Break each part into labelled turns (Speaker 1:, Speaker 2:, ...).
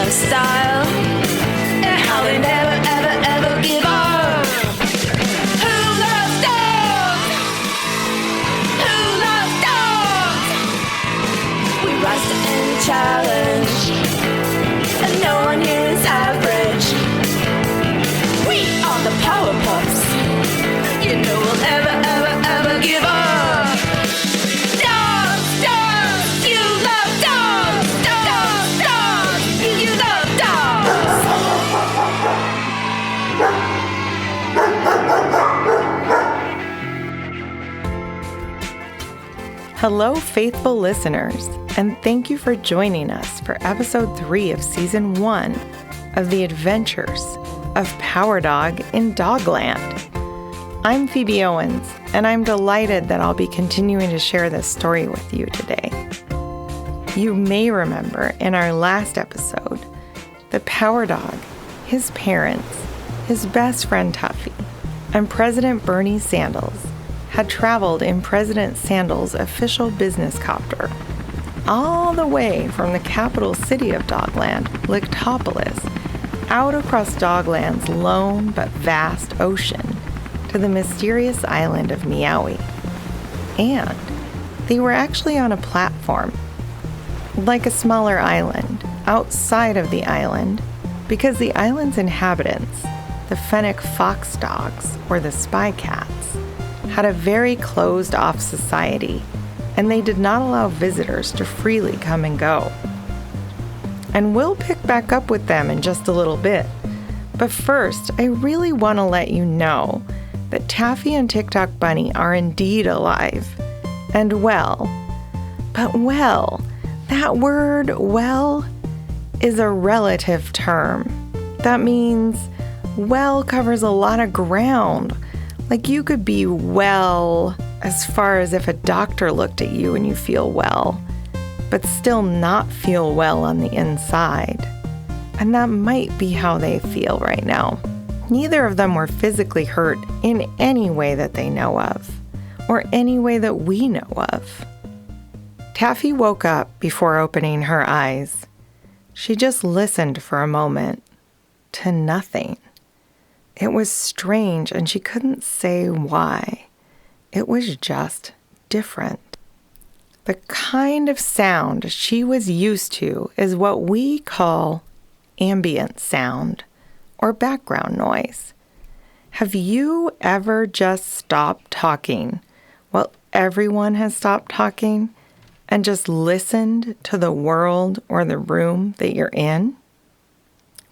Speaker 1: their style, and how they never, ever, ever give up. Who loves dogs? Who loves dogs? We rise to any challenge, and no one here is average. We are the Power Pups. You know we'll never, ever, ever give up. Dogs, dogs, you love dogs. Dogs, dogs, you love dogs.
Speaker 2: Hello, faithful listeners, and thank you for joining us for episode 3 of season 1 of The Adventures of Power Dog in Dogland. I'm Phoebe Owens, and I'm delighted that I'll be continuing to share this story with you today. You may remember in our last episode that Power Dog, his parents, his best friend Taffy, and President Bernie Sandals had traveled in President Sandals' official business copter all the way from the capital city of Dogland, Lictopolis, out across Dogland's lone but vast ocean to the mysterious island of Meowie. And they were actually on a platform, like a smaller island, outside of the island, because the island's inhabitants, the fennec fox dogs, or the spy cats, had a very closed-off society, and they did not allow visitors to freely come and go. And we'll pick back up with them in just a little bit. But first, I really want to let you know that Taffy and TikTok Bunny are indeed alive and well. But well, that word well is a relative term. That means well covers a lot of ground. Like you could be well as far as if a doctor looked at you and you feel well, but still not feel well on the inside. And that might be how they feel right now. Neither of them were physically hurt in any way that they know of, or any way that we know of. Taffy woke up before opening her eyes. She just listened for a moment to nothing. It was strange, and she couldn't say why. It was just different. The kind of sound she was used to is what we call ambient sound or background noise. Have you ever just stopped talking while everyone has stopped talking and just listened to the world or the room that you're in?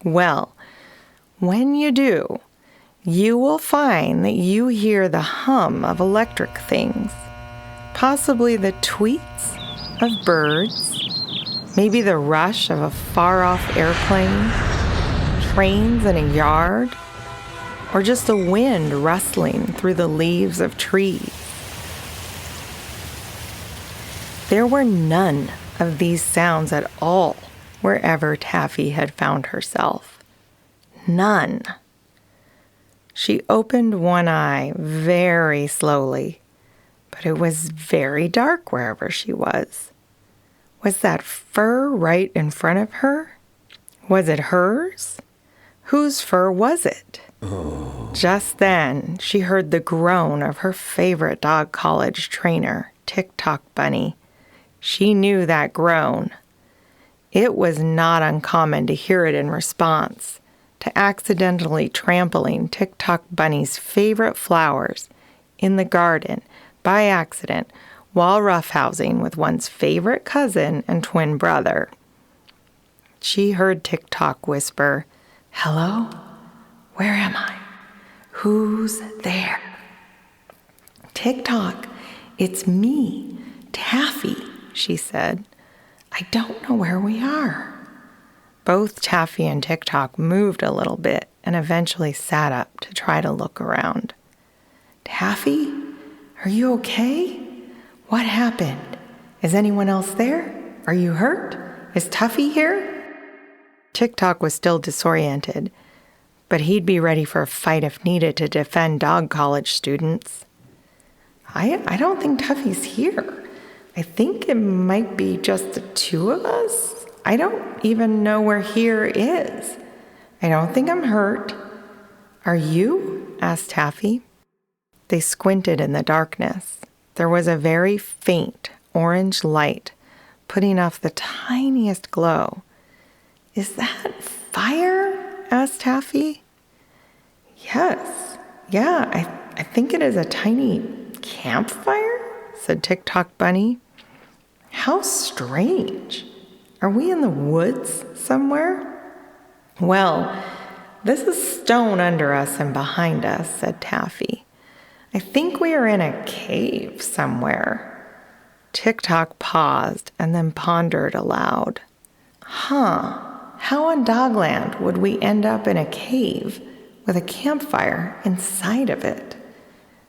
Speaker 2: Well, when you do, you will find that you hear the hum of electric things, possibly the tweets of birds, maybe the rush of a far-off airplane, trains in a yard, or just the wind rustling through the leaves of trees. There were none of these sounds at all wherever Taffy had found herself. None. She opened one eye very slowly, but it was very dark wherever she was. Was that fur right in front of her? Was it hers? Whose fur was it? Oh. Just then, she heard the groan of her favorite dog college trainer, TikTok Bunny. She knew that groan. It was not uncommon to hear it in response to accidentally trampling TikTok Bunny's favorite flowers in the garden by accident while roughhousing with one's favorite cousin and twin brother. She heard TikTok whisper, "Hello? Where am I? Who's there?" "TikTok, it's me, Taffy," she said. "I don't know where we are." Both Taffy and TikTok moved a little bit and eventually sat up to try to look around. "Taffy, are you okay? What happened? Is anyone else there? Are you hurt? Is Tuffy here?" TikTok was still disoriented, but he'd be ready for a fight if needed to defend dog college students. I don't think Tuffy's here. I think it might be just the two of us. I don't even know where here is. I don't think I'm hurt. Are you? Asked Taffy. They squinted in the darkness. There was a very faint orange light putting off the tiniest glow. Is that fire? Asked Taffy. Yes. Yeah, I think it is a tiny campfire, said Tick-Tock Bunny. How strange. Are we in the woods somewhere? Well, this is stone under us and behind us, said Taffy. I think we are in a cave somewhere. Tick-Tock paused and then pondered aloud. How on Dogland would we end up in a cave with a campfire inside of it?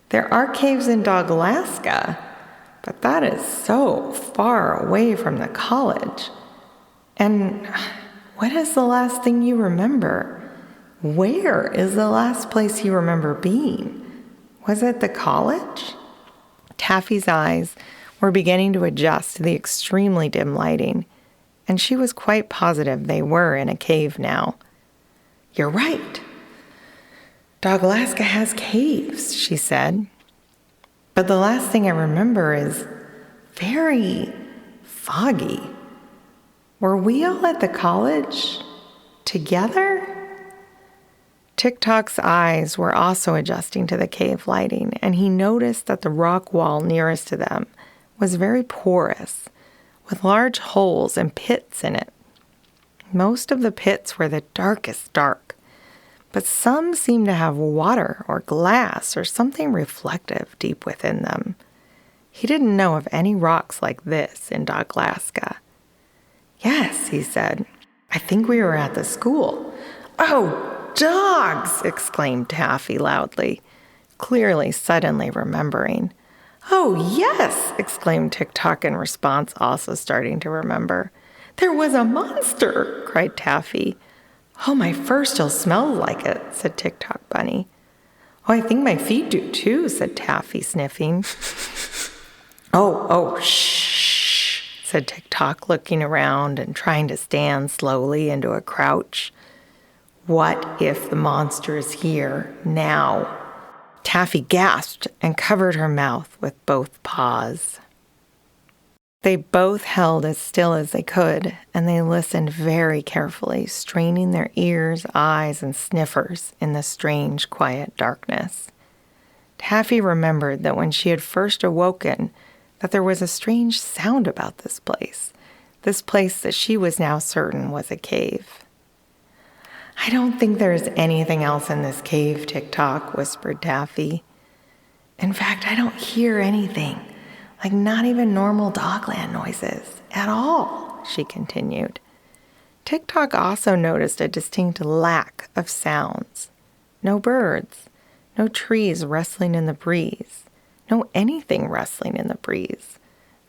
Speaker 2: There are caves in Doglaska, but that is so far away from the college. And what is the last thing you remember? Where is the last place you remember being? Was it the college? Taffy's eyes were beginning to adjust to the extremely dim lighting, and she was quite positive they were in a cave now. You're right. Doglaska has caves, she said. But the last thing I remember is very foggy. Were we all at the college together? Tick-Tock's eyes were also adjusting to the cave lighting, and he noticed that the rock wall nearest to them was very porous, with large holes and pits in it. Most of the pits were the darkest dark, but some seemed to have water or glass or something reflective deep within them. He didn't know of any rocks like this in Doglaska. Yes, he said. I think we were at the school. Oh, dogs! Exclaimed Taffy loudly, clearly suddenly remembering. Oh, yes! Exclaimed Tick-Tock in response, also starting to remember. There was a monster! Cried Taffy. Oh, my fur still smells like it, said Tick-Tock Bunny. Oh, I think my feet do too, said Taffy, sniffing. Oh, shh, said Tick-Tock, looking around and trying to stand slowly into a crouch. What if the monster is here now? Taffy gasped and covered her mouth with both paws. They both held as still as they could, and they listened very carefully, straining their ears, eyes, and sniffers in the strange, quiet darkness. Taffy remembered that when she had first awoken, that there was a strange sound about this place that she was now certain was a cave. I don't think there is anything else in this cave, Tick-Tock, whispered Taffy. In fact, I don't hear anything. Like not even normal Dogland noises at all, she continued. Tick-Tock also noticed a distinct lack of sounds. No birds, no trees rustling in the breeze, no anything rustling in the breeze,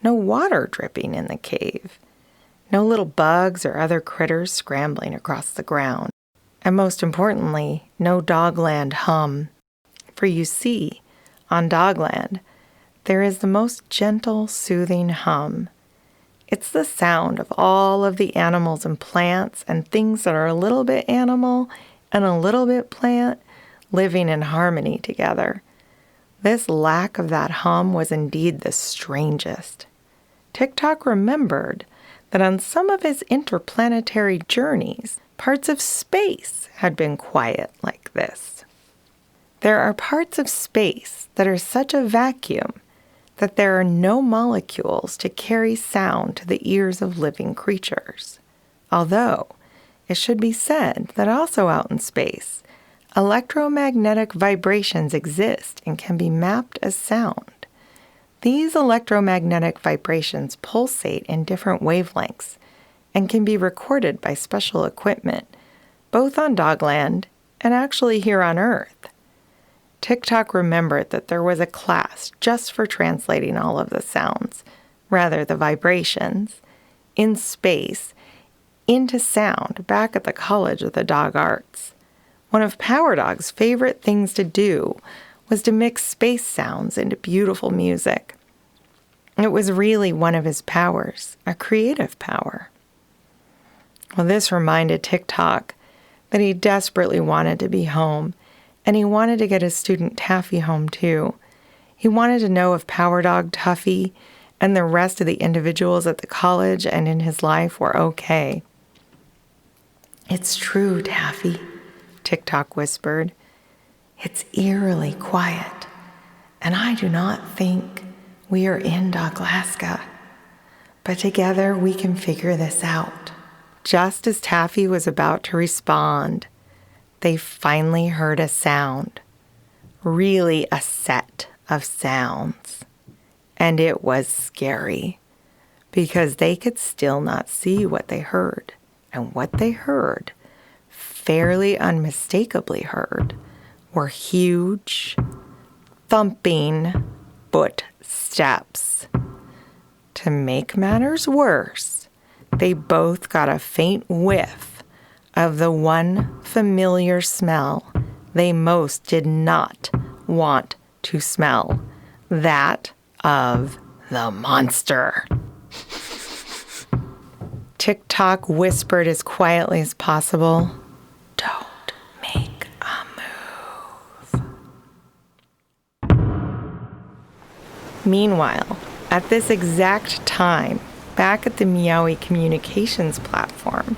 Speaker 2: no water dripping in the cave, no little bugs or other critters scrambling across the ground, and most importantly, no Dogland hum. For you see, on Dogland, there is the most gentle, soothing hum. It's the sound of all of the animals and plants and things that are a little bit animal and a little bit plant living in harmony together. This lack of that hum was indeed the strangest. Tick-Tock remembered that on some of his interplanetary journeys, parts of space had been quiet like this. There are parts of space that are such a vacuum that there are no molecules to carry sound to the ears of living creatures. Although, it should be said that also out in space, electromagnetic vibrations exist and can be mapped as sound. These electromagnetic vibrations pulsate in different wavelengths and can be recorded by special equipment, both on Dogland and actually here on Earth. Tick-Tock remembered that there was a class just for translating all of the sounds, rather the vibrations, in space, into sound back at the College of the Dog Arts. One of Power Dog's favorite things to do was to mix space sounds into beautiful music. It was really one of his powers, a creative power. Well, this reminded Tock that he desperately wanted to be home, and he wanted to get his student Taffy home too. He wanted to know if Power Dog, Tuffy, and the rest of the individuals at the college and in his life were okay. "It's true, Taffy," Tock whispered. "It's eerily quiet, and I do not think we are in Doglaska. But together we can figure this out." Just as Taffy was about to respond, they finally heard a sound. Really a set of sounds. And it was scary, because they could still not see what they heard. And what they heard, fairly unmistakably heard, were huge, thumping footsteps. To make matters worse, they both got a faint whiff of the one familiar smell they most did not want to smell, that of the monster. Tock whispered as quietly as possible, "Don't make a move." Meanwhile, at this exact time, back at the Meowie Communications platform,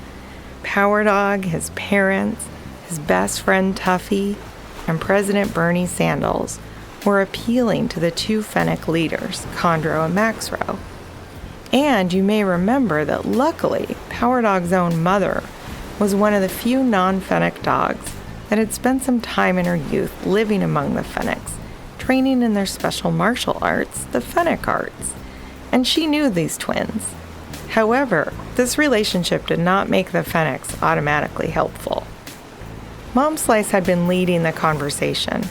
Speaker 2: Power Dog, his parents, his best friend Tuffy, and President Bernie Sandals were appealing to the two Fennec leaders, Chondro and Maxrow. And you may remember that luckily, Power Dog's own mother was one of the few non-Fennec dogs that had spent some time in her youth living among the Fennecs, training in their special martial arts, the Fennec arts. And she knew these twins. However, this relationship did not make the Fennecs automatically helpful. Mom Slice had been leading the conversation,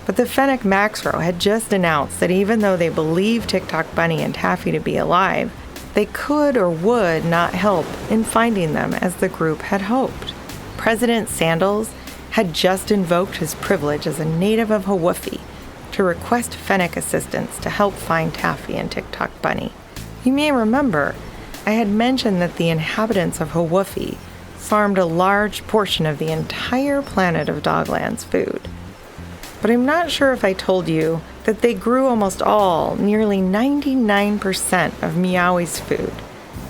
Speaker 2: but the Fennec Maxrow had just announced that even though they believed Tock, Bunny, and Taffy to be alive, they could or would not help in finding them as the group had hoped. President Sandals had just invoked his privilege as a native of Hawoofy to request Fennec assistance to help find Taffy and Tock, Bunny. You may remember I had mentioned that the inhabitants of Hawoofy farmed a large portion of the entire planet of Dogland's food. But I'm not sure if I told you that they grew almost all, nearly 99% of Meowie's food,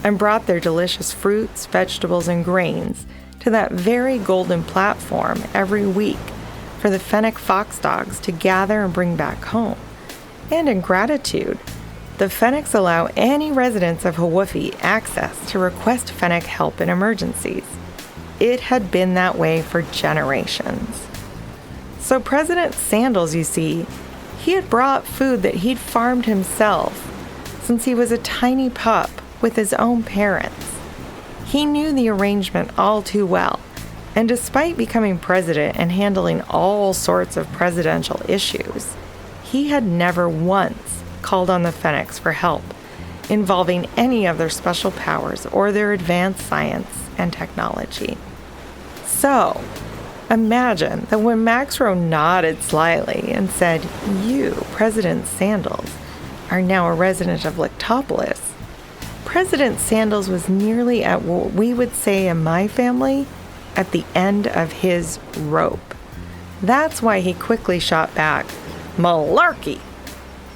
Speaker 2: and brought their delicious fruits, vegetables, and grains to that very golden platform every week for the Fennec fox dogs to gather and bring back home. And in gratitude, the Fennecs allow any residents of Hawoofy access to request Fennec help in emergencies. It had been that way for generations. So President Sandals, you see, he had brought food that he'd farmed himself since he was a tiny pup with his own parents. He knew the arrangement all too well, and despite becoming president and handling all sorts of presidential issues, he had never once called on the Fennecs for help involving any of their special powers or their advanced science and technology. So, imagine that when Maxrow nodded slyly and said, "You, President Sandals, are now a resident of Lictopolis," President Sandals was nearly at what we would say in my family, at the end of his rope. That's why he quickly shot back, "Malarkey!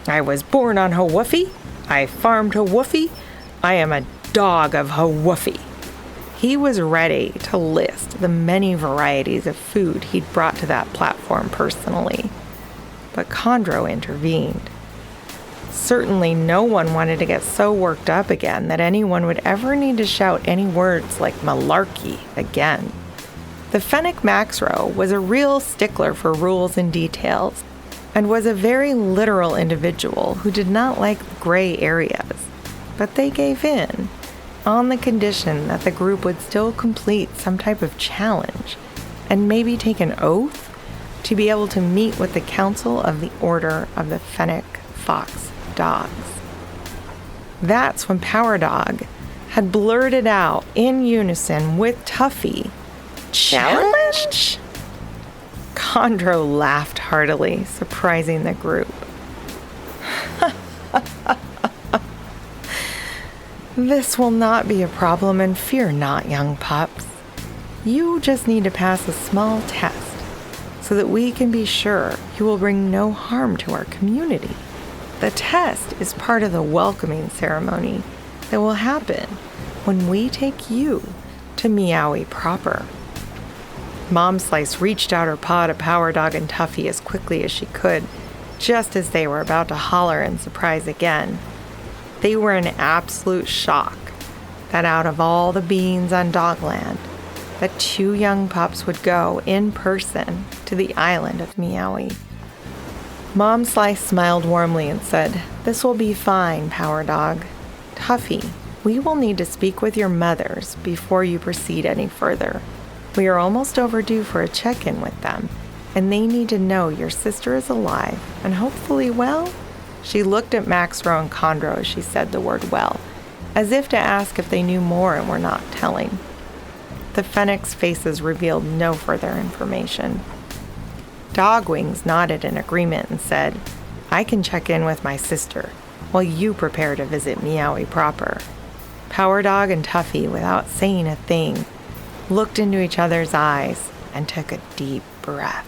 Speaker 2: I was born on Hawoofy. I farmed Hawoofy. I am a dog of Hawoofy." He was ready to list the many varieties of food he'd brought to that platform personally. But Chondro intervened. Certainly no one wanted to get so worked up again that anyone would ever need to shout any words like malarkey again. The Fennec Maxrow was a real stickler for rules and details, and was a very literal individual who did not like gray areas. But they gave in, on the condition that the group would still complete some type of challenge, and maybe take an oath to be able to meet with the Council of the Order of the Fennec Fox Dogs. That's when Power Dog had blurted out in unison with Tuffy, "Challenge?" Chondro laughed heartily, surprising the group. This will not be a problem, and fear not, young pups. You just need to pass a small test so that we can be sure you will bring no harm to our community. The test is part of the welcoming ceremony that will happen when we take you to Meowie proper. Mom Slice reached out her paw to Power Dog and Tuffy as quickly as she could, just as they were about to holler in surprise again. They were in absolute shock that out of all the beings on Dogland, the two young pups would go in person to the island of Meowie. Mom Slice smiled warmly and said, "This will be fine, Power Dog. Tuffy, we will need to speak with your mothers before you proceed any further. We are almost overdue for a check-in with them, and they need to know your sister is alive and hopefully well." She looked at Maxro and Chondro as she said the word well, as if to ask if they knew more and were not telling. The Fennec's faces revealed no further information. Dogwings nodded in agreement and said, "I can check in with my sister while you prepare to visit Meowie proper." Power Dog and Tuffy, without saying a thing, looked into each other's eyes and took a deep breath.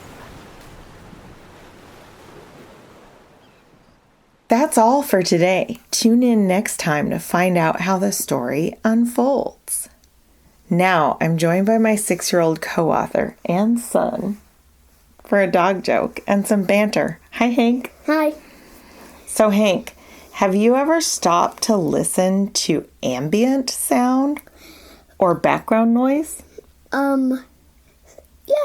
Speaker 2: That's all for today. Tune in next time to find out how the story unfolds. Now I'm joined by my 6-year-old co-author and son for a dog joke and some banter. Hi, Hank.
Speaker 3: Hi.
Speaker 2: So, Hank, have you ever stopped to listen to ambient sound or background noise?
Speaker 3: Yeah,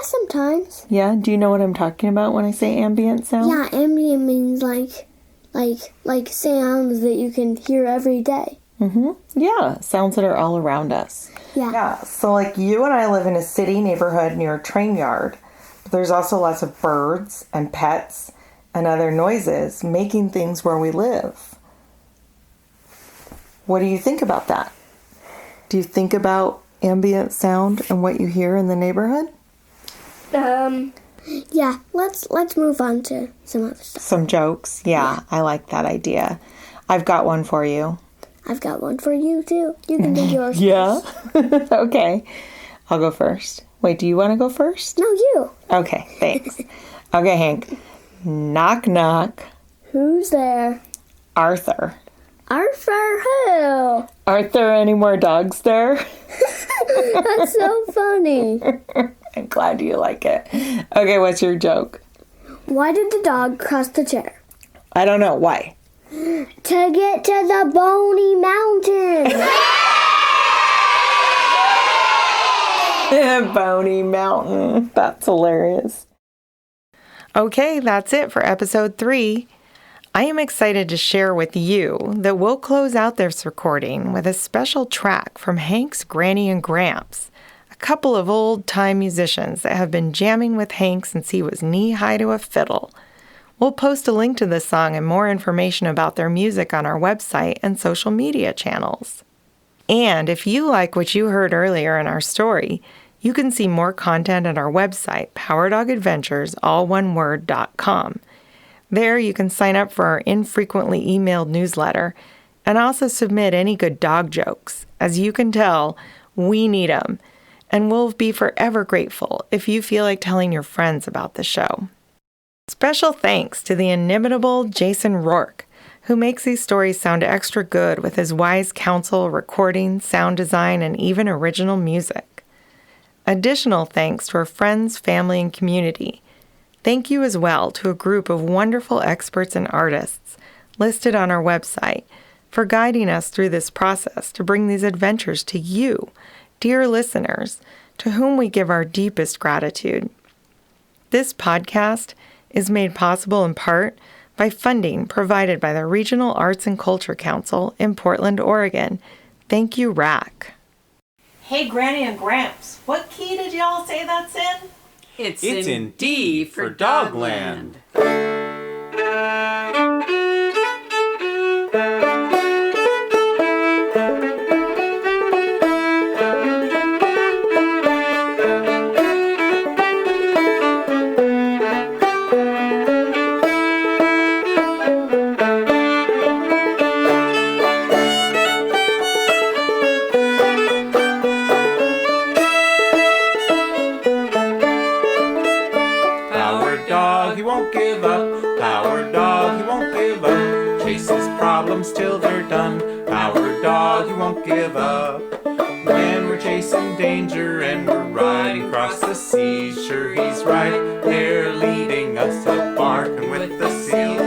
Speaker 3: sometimes.
Speaker 2: Yeah? Do you know what I'm talking about when I say ambient sound?
Speaker 3: Yeah, ambient means like sounds that you can hear every day.
Speaker 2: Mm-hmm. Yeah, sounds that are all around us.
Speaker 3: Yeah.
Speaker 2: So like you and I live in a city neighborhood near a train yard. But there's also lots of birds and pets and other noises making things where we live. What do you think about that? Do you think about ambient sound and what you hear in the neighborhood?
Speaker 3: Yeah, let's move on to some other stuff.
Speaker 2: Some jokes? Yeah, I like that idea. I've got one for you.
Speaker 3: I've got one for you, too. You can do yours
Speaker 2: Yeah?
Speaker 3: first.
Speaker 2: Okay. I'll go first. Wait, do you want to go first?
Speaker 3: No, you.
Speaker 2: Okay, thanks. Okay, Hank. Knock, knock.
Speaker 3: Who's there?
Speaker 2: Arthur.
Speaker 3: Arthur who?
Speaker 2: Aren't there any more dogs there?
Speaker 3: That's so funny.
Speaker 2: I'm glad you like it. Okay, what's your joke?
Speaker 3: Why did the dog cross the chair?
Speaker 2: I don't know. Why?
Speaker 3: To get to the Bony Mountain.
Speaker 2: Bony Mountain. That's hilarious. Okay, that's it for episode 3. I am excited to share with you that we'll close out this recording with a special track from Hank's Granny and Gramps, a couple of old-time musicians that have been jamming with Hank since he was knee-high to a fiddle. We'll post a link to this song and more information about their music on our website and social media channels. And if you like what you heard earlier in our story, you can see more content at our website, powerdogadventures.com. There you can sign up for our infrequently emailed newsletter and also submit any good dog jokes. As you can tell, we need them, and we'll be forever grateful if you feel like telling your friends about the show. Special thanks to the inimitable Jason Roark, who makes these stories sound extra good with his wise counsel, recording, sound design, and even original music. Additional thanks to our friends, family, and community. Thank you as well to a group of wonderful experts and artists listed on our website for guiding us through this process to bring these adventures to you, dear listeners, to whom we give our deepest gratitude. This podcast is made possible in part by funding provided by the Regional Arts and Culture Council in Portland, Oregon. Thank you, RAC. Hey, Granny and Gramps, what key did y'all say that's in?
Speaker 4: It's in D for Dogland. dog, he won't give up. Power dog, he won't give up. Chases problems till they're done. Power dog, he won't give up. When we're chasing danger and we're riding across the seas, sure he's right there leading us up, barking with the seals.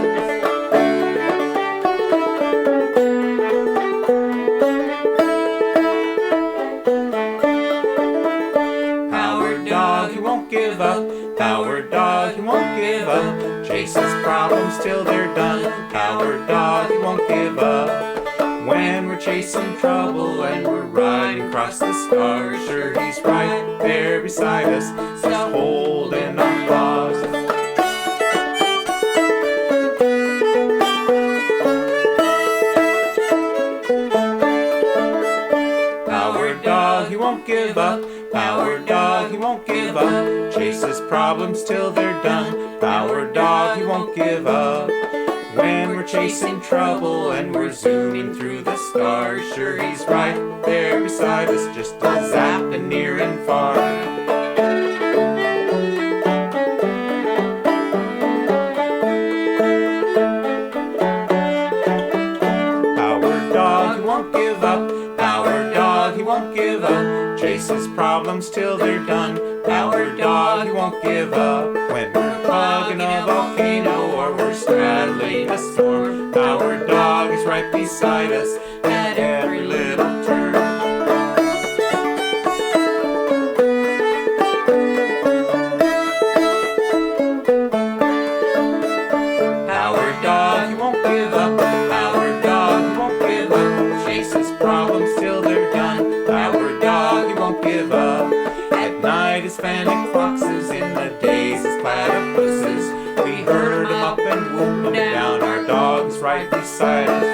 Speaker 4: Power dog, he won't give up. Power dog, he won't give up. Chases problems till they're done. Power dog, he won't give up. When we're chasing trouble and we're riding across the stars, sure he's right there beside us, just holding our paws. Power dog, he won't give up. Power dog, he won't give up. Chases problems till they're done. Power dog, he won't give up. When we're chasing trouble and we're zooming through the stars, sure he's right there beside us, just a zapping near and far. Power dog, he won't give up. Power dog, he won't give up. Chases problems till they're done. Power dog, he won't give up. When we're bugging a volcano or we're straddling a storm, Power dog is right beside us at every little turn. Power dog, he won't give up. Power dog, he won't give up. Chases problems till they're done. Power dog, he won't give up. At night Hispanic foxes, in the days as platypuses. We herd 'em up and whoop 'em down. Our dog's right beside us.